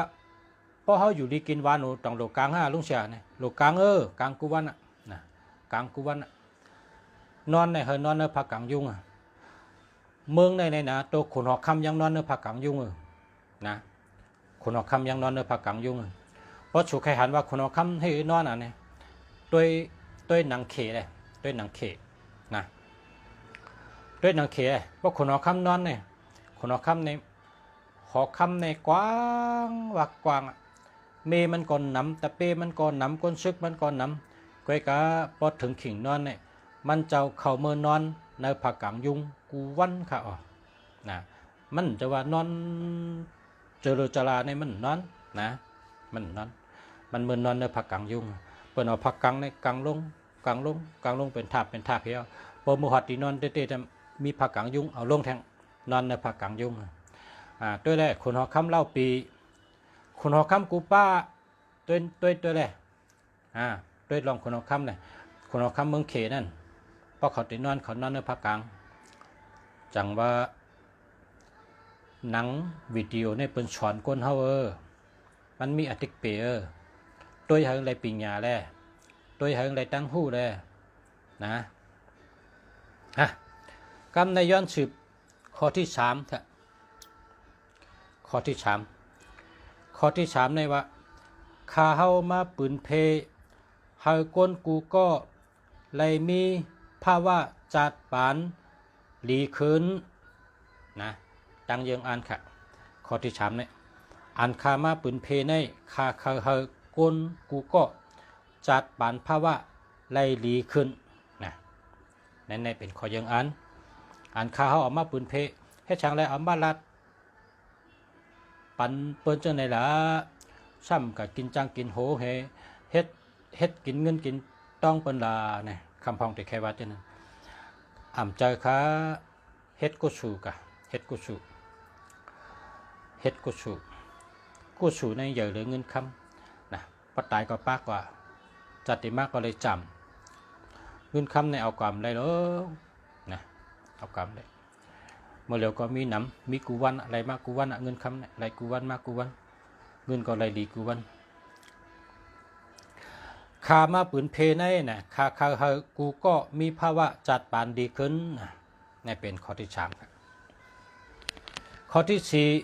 เพราะเขาอยู่ดีกินหวานหนูต้องโลกลางห้าลุงเสียเนี่ยโลกลางกลางกูวันนะกลางกูวันนอนในเฮนอนในพักกลางยุ่งเมืองในนะตัวขุนหอกคำยังนอนในพักกลางยุ่งนะขุนหอกคำยังนอนในพักกลางยุ่งเพราะฉุกใครหันว่าขุนหอกคำให้นอนเนี่ยด้วยหนังเขเลยด้วยหนังเขนะด้วยหนังเขเพราะขุนหอกคำนอนเนี่ยขุนหอกคำในหอกคำในกว้างวักกว้างเมมันก่อนน้ำแต่เปมันก่อนน้ำก้นซึกมันก่อนน้ำก้อยกะพอถึงขิงนอนเนี่ยมันเจ้าเข่าเมื่อนอนในผักกลางยุงกูวันค่ะนะมันจะว่านอนเจริญจราในมันนอนนะมันนอนมันเมื่อนอนในผักกลางยุงเปิดเอาผักกลางในกลางลงเป็นทาบเหี้ยวพอมือหัดตีนอนเตะจะมีผักกลางยุงเอาลงแทงนอนในผักกลางยุงตัวแรกคนหอคำเล่าปีคนหอคำกูป้าตัวแรกตัวลองคนหอคำเลยคนหอคำเมืองเขนั่นเพราะเขาติดนอนในภาคกลางจังว่าหนังวิดีโอในเป็นสอนก้นเฮามันมีอติกเปตัวอย่างไรปิญญาแลตัวอย่างไรตั้งหู้แลนะกำในย้อนสืบข้อที่3ครับข้อที่3ในว่าข้าเฮามาปืนเพเฮาก้นกูก็เลยมีภาวะจัดปานหลีคืนนะดังยังอ่านค่ะข้อที่3เนี่ยอ่านข้ามาปืนเพในข้าเฮาก้นกูก็จัดปานภาวะไล่หลีคืนนะนั่นเป็นข้อยังอ่านข้าเฮาออกมาปืนเพ เฮ็ดช่างไรเอามาลัดปันเปิ้นจังไหนล่ะซ้ำกับกินจังกินโหเฮ็ดกินเงินกินต้องเปิ้นล่ะเนี่ยคำพองแต่แค่ว่าจังนั้นใจค่ะเฮ็ดกุสูกะเฮ็ดกุสูในใหญ่เหลือเงินคำนะพอตายก็ปากว่าจัดติมากก็เลยจำเงินคำในเอาความได้หรอนะเอาความได้เมื่อเร็วก็มีน้ำมีกูวันอะไรมากกูวันเงินคำเนี่ยอะไรกูวันมากกูวันเงินก็อะไรดีกูวันคามาปืนเพในนะคาเฮกูก็มีภาวะจัดปานดีขึ้นนะนี่เป็นข้อที่3ครับข้อที่4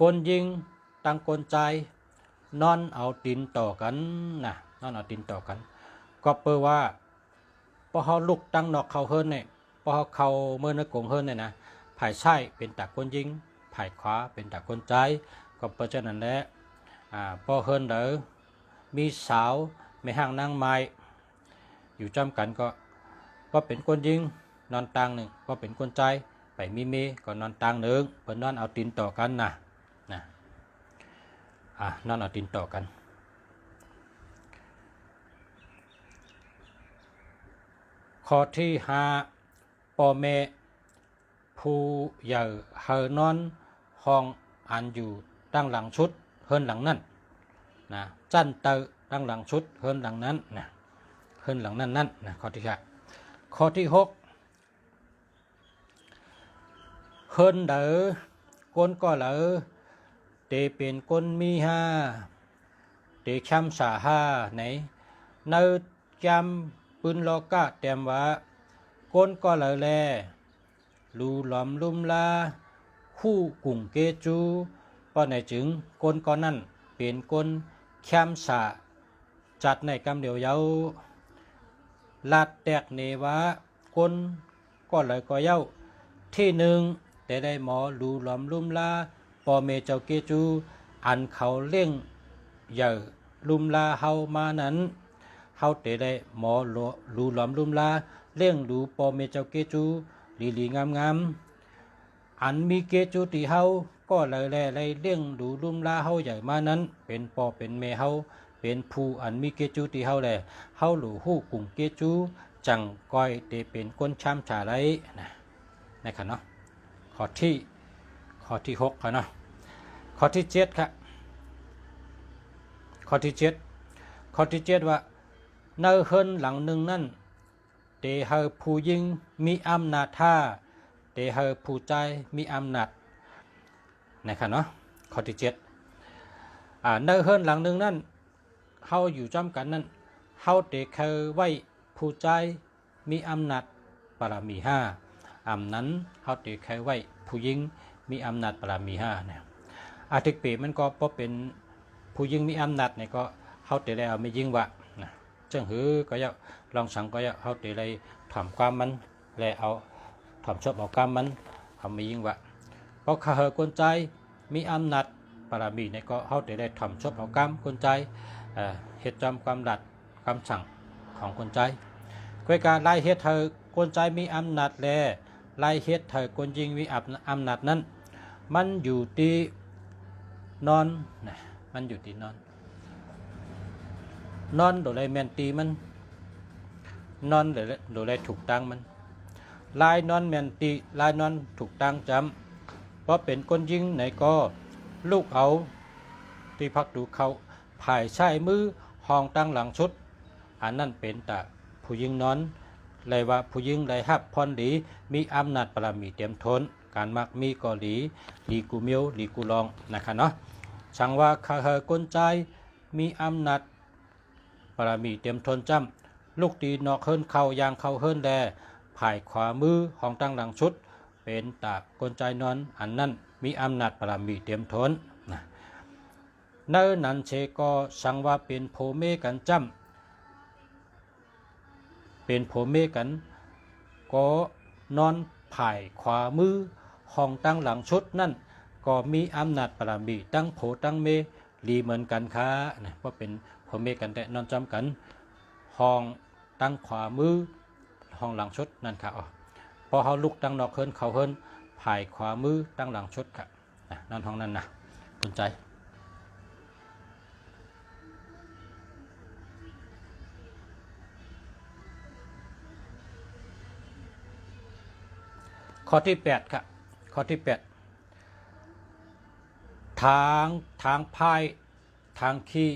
กลยิงตั้งกลใจนอนเอาตินต่อกันนะนอนเอาตินต่อกันก็เปว่าพอเขาลุกตั้งนอกเขาเฮิรนเนี่ยพอเขาเมื่อนักกงเฮิรนเนี่ยนะภายซ้ายเป็นตากลยิงภายขวาเป็นตากลใจก็เพราะฉะนั้นแหละพอเฮิรนเด้อมีสาวไม่ห่างนางไม้อยู่จำกันก็เป็นกลยิงนอนตังหนึ่งก็เป็นกลใจไปมีเมก็นอนตังหนึ่งเปิดนอนเอาตินต่อกันนะนอนเอาตินต่อกันข้อที่5ปอเมผู้ใหญ่เฮนอนห้องอันอยู่ตั้งหลังชุดเฮิรนหลังนั้นนะจันเตอตั้งหลังชุดเฮิรนหลังนั้นนะเฮิรนหลังนั้นนะข้อที่5ข้อที่6เฮิรนเดอกนก็เหลอเตเป็นกนมีเตช้ำสาไหนเนื้อจำปืนโลกะเต็มว่ากนก็เหลอแลลูหลอมลุ่มลาคู่กุ่งเกจูป้อไหนจึงกนก็นั่นเป็นกนช้ำสาจัดในกำเดียวเยาลาดแตกเนวะกนก็เหลอก็เย้าที่หนึ่งแต่ได้หมอลูหลอมลุ่มลาปอเมเจ้าเกจูอันเขาเลี้ยงใหญ่ลุ่มลาเฮามานั้นเฮาแต่ได้หมอลูหลอมลุ่มลาเลี้ยงดูปอเมเจ้าเกจูลีงามอันมีเกจูตีเฮาก็เลยเลี้ยงดูลุ่มลาเฮาใหญ่มานั้นเป็นปอเป็นเมเฮาเป็นผู้อันมีเกจูตีเฮาแลเฮาหลูฮู้กุ่งเกจูจังก้อยเตเป็นก้นช้ำฉาไรนะครับเนาะข้อที่6ครับเนาะข้อที่7ครับข้อที่7ว่าเนื้อเฮิรนหลังหนึ่งนั่นเตเฮอผู้ยิงมีอำนาจเตเฮอผู้ใจมีอำนาจนะครับเนาะข้อที่7เนื้อเฮิรนหลังหนึ่งนั่นเฮาอยู่จำกันนั่นเฮาเตเคยไว้ผู้ใจมีอำนาจปรามี5นั้นเฮาเตเคยไว้ผู้ยิงมีอำนาจปรามี5เนี่ยอาทิตย์ปีมันก็พอเป็นผู้ยิงมีอำนาจเนี่ยก็เฮาเตได้เอาไม่ยิงวะนะจังหือก็อยากลองสั่งก็อยากเฮาเตได้ถอมความมันและเอาถอมชอบเอาความมันเอาไม่ยิงวะเพราะข้าเฮอกลใจมีอำนาจปรามีเนี่ยก็เฮาเตได้ถอมชอบเอาความกลใจเหตุจำความดัดความสั่งของกลใจกวยการไล่เหตุเธอกลใจมีอำนาจแลไล่เหตุเธอกลยิงมีอำนาจนั้นมันอยู่ที่นอนมันอยู่ที่นอนโดยไรแมนตีมันนอนโดยไรถูกตั้งมันลายนอนแมนตีลายนอนถูกตั้งจำเพราะเป็นคนยิงไหนก็ลูกเอาที่พักดูเขาผายใช้มือห้องตั้งหลังชุดอันนั้นเป็นแต่ผู้ยิงนอนเลยว่าผู้ยิงได้ฮับพรดีมีอำนาจปรามีเตรียมทนการมักมีกอหลีกูเมียวลีกูลองนะครับเนาะช่างว่าข้าเฮอกลใจมีอำนาจปรามีเตรียมทนจำลูกตีนอกเฮิรนเข่ายางเข่าเฮิรนแดผายขวามือห้องตั้งหลังชุดเป็นตากลใจนอนอันนั้นมีอำนาจปรามีเตรียมทนนะเนื้อนันเชก็สั่งว่าเป็นโพเมกันจำเป็นโพเมกันก็นอนผายขวามือห้องตั้งหลังชุดนั่นก็มีอำนาจปรามีตั้งโผตั้งเมลีเหมือนกันค่ะนะเพราะเป็นโพเมกันแต่นอนจำกันห้องตั้งขวามือห้องหลังชุดนั่นค่ะพอ อเขาลุกตั้งนอกเฮิรนเขาเฮิรนผายขวามือตั้งหลังชุดค่ะนั่นท้องนั้นนะสนใจข้อที่8ครับข้อที่8ทางพายทางขี้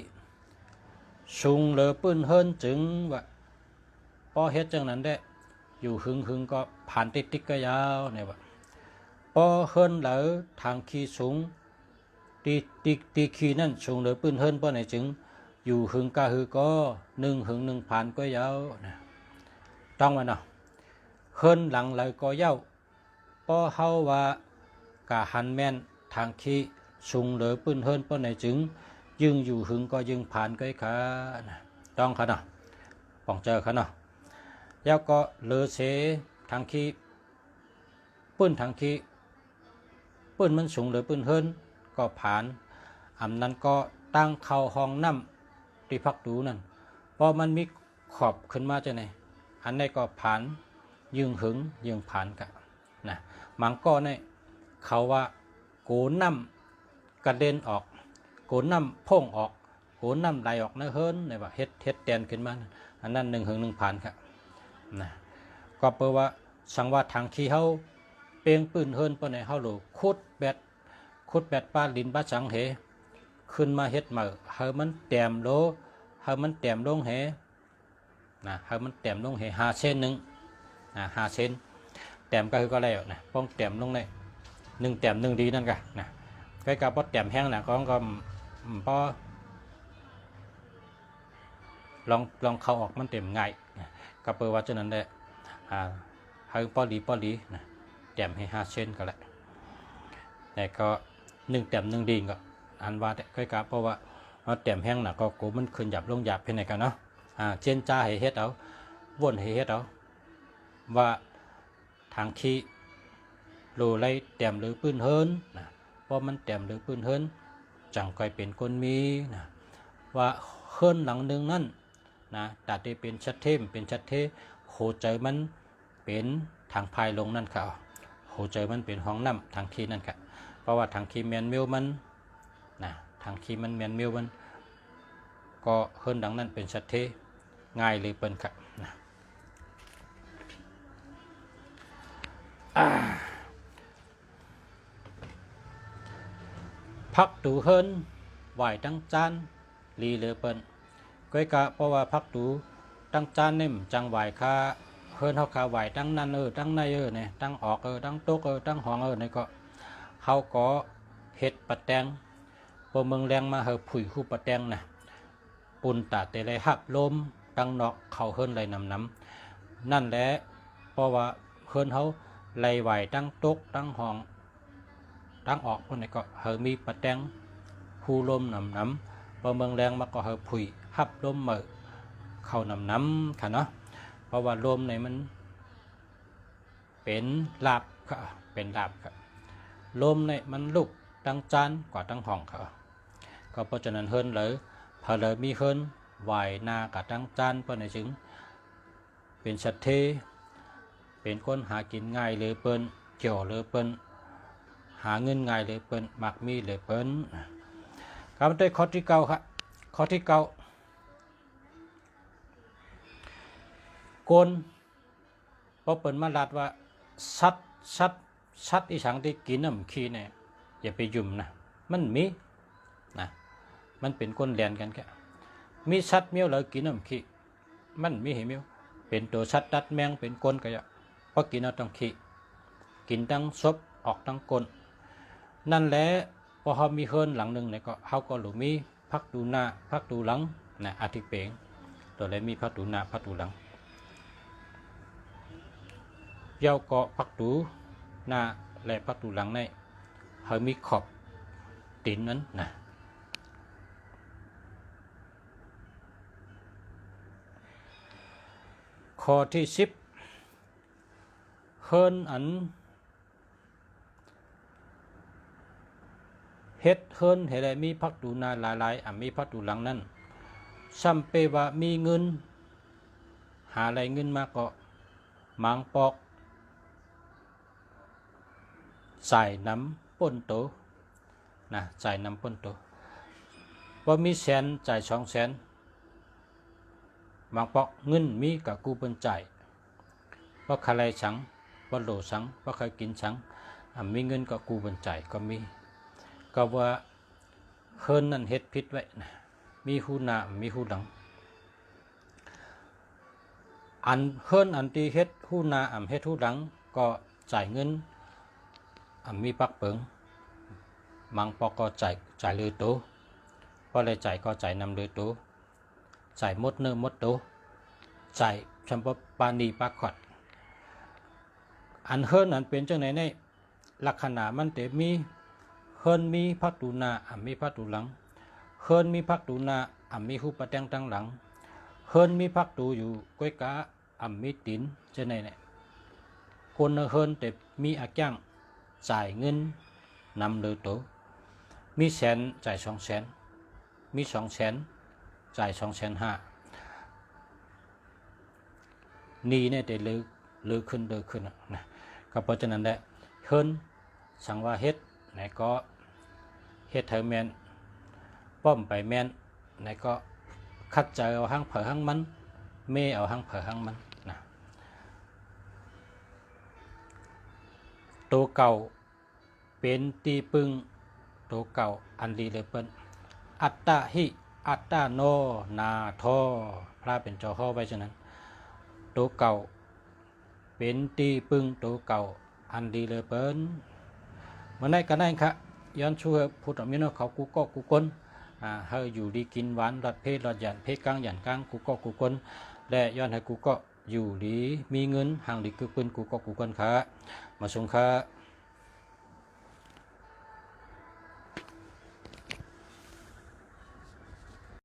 ชุงเหลือปื้นเฮิรนจึงว่าพอเฮ็ดจังนั้นได้อยู่หึงก็ผ่านติดก็ยาวเนี่ยว่าพอเฮิรนเหลือทางขี้สูงตีขี้นั่นชุงเหลือปื้นเฮิรนป้อไหนจึงอยู่หึงกะหือก็1 ผ่านก็ยาวนะต้องว่าเนาะเฮิรนหลังเลยก็ยาวพอเฮาว่ากะหันแม่นทางขี้ชุงเหลือปื้นเฮิรนป้อไหนจึงยึงอยู่หึงก็ยึงผ่านก็ค่ะนะต้องค่ะเนาะป้องเจอค่ะเนาะแล้วก็เลอเสทางขี้ปื้นทางขี้ปื้นมันสูงหรือปื้นเฮิรนก็ผ่านอำนั้นก็ตั้งเข้าห้องน้ำที่พักดูนั่นพอมันมีขอบขึ้นมาจะไหนอันนี้ก็ผ่านยึงหึงยึงผ่านกะนะมังก็เนี่ยเขาว่าโกน้ำกระเด็นออกโกน้ำพ่งออกโกน้ำไหลออกนะเฮิรนเนี่ยว่าเฮ็ดแตนขึ้นมาอันนั้น1 ผ่านครับนะก็แปลว่าสังว่าทางขี้เฮาเปียงปืนเฮิรนปานในเฮาโหลขุดแบดปลาลินปลาสังเหขึ้นมาเฮ็ดมาเฮามันแต้มโลเฮามันแต้มลงเหนะเฮามันแต้มลงเห5 เซนนึง5 เซนแต้มก็คือก็แล้วนะป้องแต้มลงได้1 แต้ม1 ดีนั่นกะนะใกล้กับบ่แต้มแห้งน่ะก็พอลองเข้าออกมันเต็มง่ายก็แปลว่าฉะนั้นแหละให้ปอลีนะแต้มให้5 เซนก็แล้วแต่ก็1 แต้ม1 ดีก็อันว่าใกล้กับเพราะว่าแต้มแห้งน่ะก็กูมันขึ้นหยับลงหยับเพิ่นไหนกันเนาะเจนจ้าให้เฮ็ดเอาวนให้เฮ็ดเอาว่าทางขี้โลไล่แต้มหรือปื้นเฮิรนนะเพราะมันแต้มหรือปื้นเฮิรนจังค่อยเป็นคนมีนะว่าเฮิรนหลังนึงนั่นนะตัดได้เป็นชัดเทมเป็นชัดเทโหใจมันเป็นทางพายลงนั่นค่ะโหใจมันเป็นห้องน้ำทางขี้นั่นค่ะเพราะว่าทางขี้แมนมิลมันนะทางขี้มันแมนมิลมันก็เฮิรนหลังนั้นเป็นชัดเทง่ายเลยเปิ้นค่ะนะพักตูเฮิรนไหวตั้งจานลีเลยเปิ้นก้อยกะเพราะว่าพักตูตั้งจานเนี่ยจังไหวค่าเฮิรนเฮาค่าไหวตั้งนั่นตั้งในเนี่ยตั้งออกตั้งโต๊ะตั้งห้องนี่ก็เฮาก็เฮ็ดปะแตงพอเมืองแรงมาเฮาผุยคู่ปะแตงนะปุ่นตาเตเลยหับลมตั้งนอกเข้าเฮิรนไหลน้ำนั่นแหละเพราะว่าเฮิรนเฮาไหลไหวตั้งโต๊ะตั้งห้องตั้งออกพวกนี้ก็เฮามีปะแตงคู่ลมน้ำพอเมืองแรงมาก็เฮาผุยหับลมมาเข้าน้ำค่ะเนาะเพราะว่าลมในมันเป็นลาบค่ะเป็นลาบค่ะลมในมันลุกตั้งจานกว่าตั้งห้องค่ะก็เพราะฉะนั้นเฮิรนเลยพอเลยมีเฮิรนไหวหน้ากับตั้งจานเพราะในจึงเป็นชัดเทเป็นคนหากินง่ายเลยเปิ้นเกี่ยวเลยเปิ้นหาเงินง่ายเลยเปิ้นมักมีเลยเปิ้นครับด้วยข้อที่9ครับข้อที่9กนพอเปิ้นมาลัดว่าสัตว์อีสังที่กินน้ำขี้เนี่ยอย่าไปยุ่มนะมันมีนะมันเป็นก้นแลนกันแค่มีสัตว์เมียวเลยกินน้ำขี้มันมีเหมียวเป็นตัวสัตว์ดัดแมงเป็นก้นก็อย่าเพราะกินเอาตั้งขี้กินตั้งซบออกตั้งก้นนั่นแหละพอเขามีเฮิรนหลังหนึ่งเนี่ยก็เขาก็หลุมีพักดูหน้าพักดูหลังนะอาทิเปงตัวเลยมีพักดูหน้าพักดูหลังเย้าก็พักดูหน้าและพักดูหลังในเขามีขอบตีนนั้นนะข้อที่10เฮิรนอันเฮ็ดเฮิรนให้ได้มีพักดูหน้าหลายๆมีพักดูหลังนั้นซ้ำเปว่ามีเงินหาอะไรเงินมาก็มังปอก จ่ายน้ำป้นโตนะจ่ายน้ำป้นโตว่ามีแสนจ่าย200,000บางปอกเงินมีกับกูเป็นจ่ายว่าใครสังว่าโหลสังว่าใครกินสังมีเงินกับกูเป็นจ่ายก็มีก็ว่าเฮิรนนั่นเฮ็ดผิดไว้นะมีหูหน้ามีหูหลังอันเฮิรนอันที่เฮ็ดหูหน้าเฮ็ดหูหลังก็จ่ายเงินมีปักเปิงมังปอกก็จ่ายเลยโตพอเลยจ่ายก็จ่ายนำเลยโตจ่ายหมดเนื้อหมดโตจ่ายชมปปานีปากขอดอันเฮิรนอันเป็นจังไหนในลักษณะมันแต่มีเฮิรนมีพักตูนามีพักตูหลังเฮิรนมีพักตูนามีหูปะแตงตั้งหลังเฮิรนมีพักตูอยู่ก้อยกามีตีนจังไหนเนี่ยคนเฮิรนแต่มีอาจ้างจ่ายเงินนำเลยโตมีแสนจ่าย200,000มี200,000จ่าย250,000นี่เนี่ยแต่ลือขึ้นนะก็เพราะฉะนั้นแหละเฮิรนสังว่าเฮ็ดไหนก็เฮ็ดเธอแมนป้อมไปแมนไหนก็คัดใจเอาห้างเผอห้างมันเมเอาห้างเผอห้างมันนะตัวเก่าเป็นตีปึงตัวเก่าอันดีเลยเปิ้นอัตตาหิอัตตาโนนาทอพระเป็นจอข้อไว้ฉะนั้นตัวเก่าเป็นตีปึงตัวเก่าอันดีเลยเปิ้นเมื่อไหร่ก็ได้ครับย้อนช่วยพูดออกมีเนาะเขากูก็กูก้นเฮาอยู่ดีกินหวานรัดเพศรัดหยันเพศกลางหยันกลางกูก็กูก้นและย้อนให้กูก็อยู่ดีมีเงินห่างดีคือปืนกูก็กูก้นค่ะมาส่งค่ะ